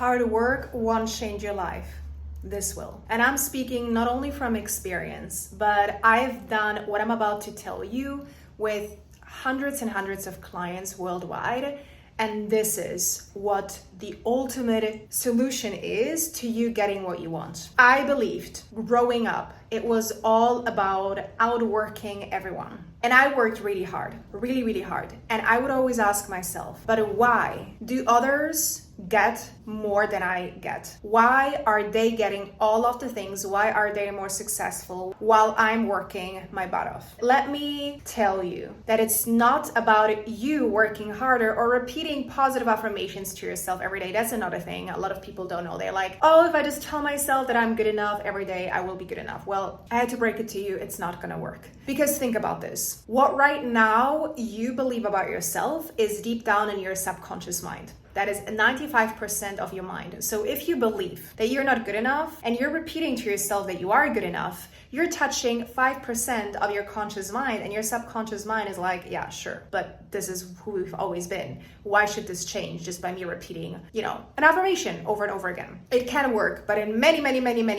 hard work won't change your life. This will. And I'm speaking not only from experience, but I've done what I'm about to tell you with hundreds and hundreds of clients worldwide. And this is what the ultimate solution is to you getting what you want. I believed growing up, it was all about outworking everyone. And I worked really hard, really hard. And I would always ask myself, but why do others get more than I get? Why are they getting all of the things? Why are they more successful while I'm working my butt off? Let me tell you that it's not about you working harder or repeating positive affirmations to yourself every day. That's another thing a lot of people don't know. They're like, oh, if I just tell myself that I'm good enough every day, I will be good enough. Well, I had to break it to you. It's not gonna work. Because think about this. What right now you believe about yourself is deep down in your subconscious mind. That is 95% of your mind. So if you believe that you're not good enough and you're repeating to yourself that you are good enough, you're touching 5% of your conscious mind, and your subconscious mind is like, yeah, sure, but this is who we've always been. Why should this change just by me repeating, an affirmation over and over again? It can work, but in many,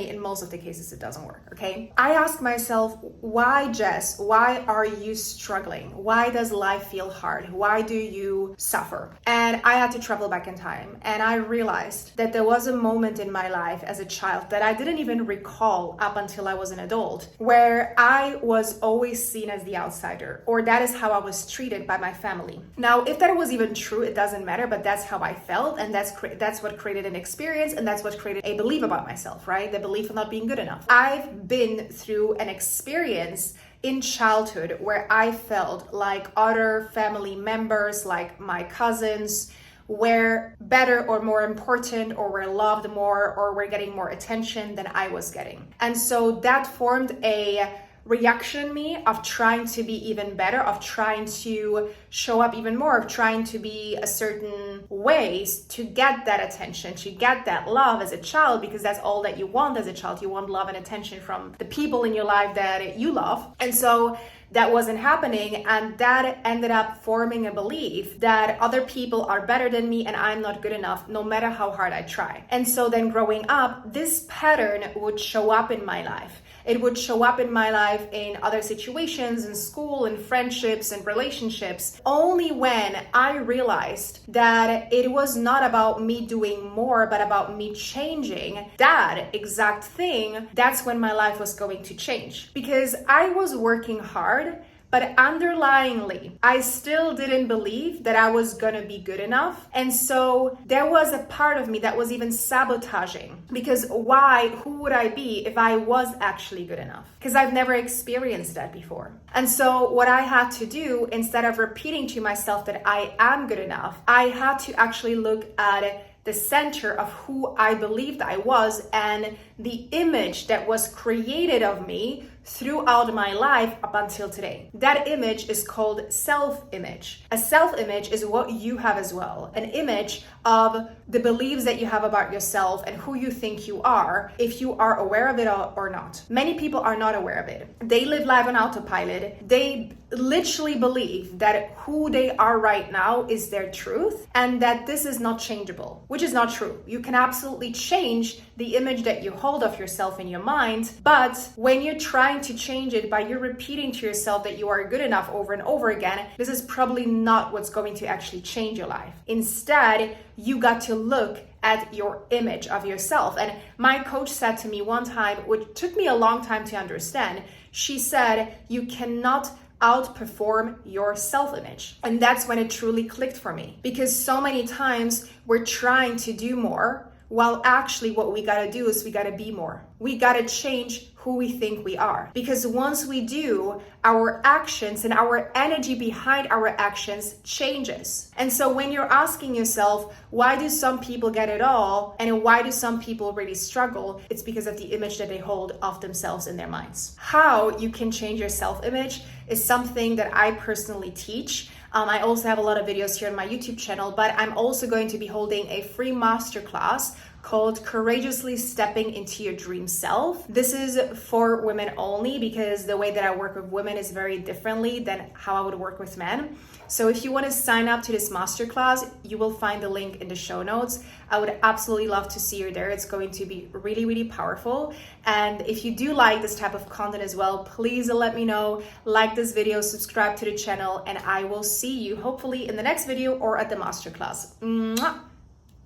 in most of the cases, it doesn't work, okay? I ask myself, why, Jess? Why are you struggling? Why does life feel hard? Why do you suffer? And I had to travel back in time, and I realized that there was a moment in my life as a child that I didn't even recall up until I was an adult, where I was always seen as the outsider, or that is how I was treated by my family. Now, if that was even true, it doesn't matter, but that's how I felt, and that's what created an experience, and that's what created a belief about myself, right? The belief of not being good enough. I've been through an experience in childhood where I felt like other family members, like my cousins, were better or more important, or were loved more, or were getting more attention than I was getting. And so that formed a reaction in me of trying to be even better, of trying to show up even more, of trying to be a certain ways to get that attention, to get that love as a child, because that's all that you want as a child. You want love and attention from the people in your life that you love. And so that wasn't happening, and that ended up forming a belief that other people are better than me and I'm not good enough no matter how hard I try. And so then growing up, this pattern would show up in my life. It would show up in my life in other situations, in school, in friendships and relationships, only when I realized that it was not about me doing more, but about me changing that exact thing. That's when my life was going to change, because I was working hard, but underlyingly, I still didn't believe that I was gonna be good enough. And so there was a part of me that was even sabotaging, because who would I be if I was actually good enough? Because I've never experienced that before. And so what I had to do, instead of repeating to myself that I am good enough, I had to actually look at the center of who I believed I was and the image that was created of me throughout my life up until today. That image is called self-image. A self-image is what you have as well, an image of the beliefs that you have about yourself and who you think you are, if you are aware of it or not. Many people are not aware of it. They live life on autopilot. They literally believe that who they are right now is their truth, and that this is not changeable, which is not true. You can absolutely change the image that you hold of yourself in your mind, but when you're trying to change it by you repeating to yourself that you are good enough over and over again, this is probably not what's going to actually change your life. Instead, you got to look at your image of yourself. And my coach said to me one time, which took me a long time to understand, she said, you cannot outperform your self-image. And that's when it truly clicked for me, because so many times we're trying to do more, while actually what we gotta do is we gotta be more. We gotta change who we think we are. Because once we do, our actions and our energy behind our actions changes. And so when you're asking yourself, why do some people get it all and why do some people really struggle? It's because of the image that they hold of themselves in their minds. How you can change your self-image is something that I personally teach. I also have a lot of videos here on my YouTube channel, but I'm also going to be holding a free masterclass called Courageously Stepping into Your Dream Self. This is for women only because the way that I work with women is very differently than how I would work with men. So if you want to sign up to this masterclass, you will find the link in the show notes. I would absolutely love to see you there. It's going to be really, really powerful. And if you do like this type of content as well, please let me know, like this video, subscribe to the channel, and I will see you hopefully in the next video or at the masterclass. Mwah!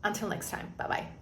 Until next time, bye-bye.